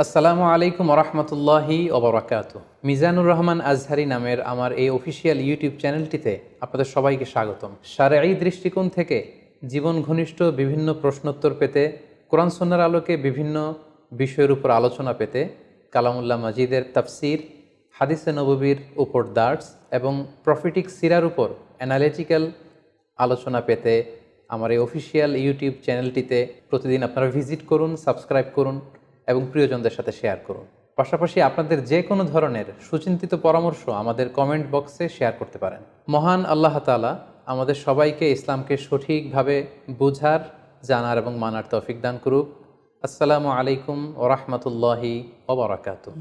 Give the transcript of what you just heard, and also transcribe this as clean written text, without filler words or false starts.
আসসালামু আলাইকুম ওরহমতুল্লাহি ওবরাকাতু। মিজানুর রহমান আজহারি নামের আমার এই অফিসিয়াল ইউটিউব চ্যানেলটিতে আপনাদের সবাইকে স্বাগতম। শারঈ দৃষ্টিকোণ থেকে জীবন ঘনিষ্ঠ বিভিন্ন প্রশ্নোত্তর পেতে, কোরআন সুন্নাহর আলোকে বিভিন্ন বিষয়ের উপর আলোচনা পেতে, কালামুল্লাহ মাজিদের তাফসির, হাদিসে নববীর উপর দার্স এবং প্রফিটিক সিরার উপর অ্যানালিটিক্যাল আলোচনা পেতে আমার এই অফিসিয়াল ইউটিউব চ্যানেলটিতে প্রতিদিন আপনারা ভিজিট করুন, সাবস্ক্রাইব করুন এবং প্রিয়জনদের সাথে শেয়ার করুন। পাশাপাশি আপনাদের যে কোনো ধরনের সুচিন্তিত পরামর্শ আমাদের কমেন্ট বক্সে শেয়ার করতে পারেন। মহান আল্লাহ তাআলা আমাদের সবাইকে ইসলামকে সঠিকভাবে বোঝার, জানার এবং মানার তৌফিক দান করুক। আসসালামু আলাইকুম ওয়া রাহমাতুল্লাহি ওয়া বারাকাতুহু।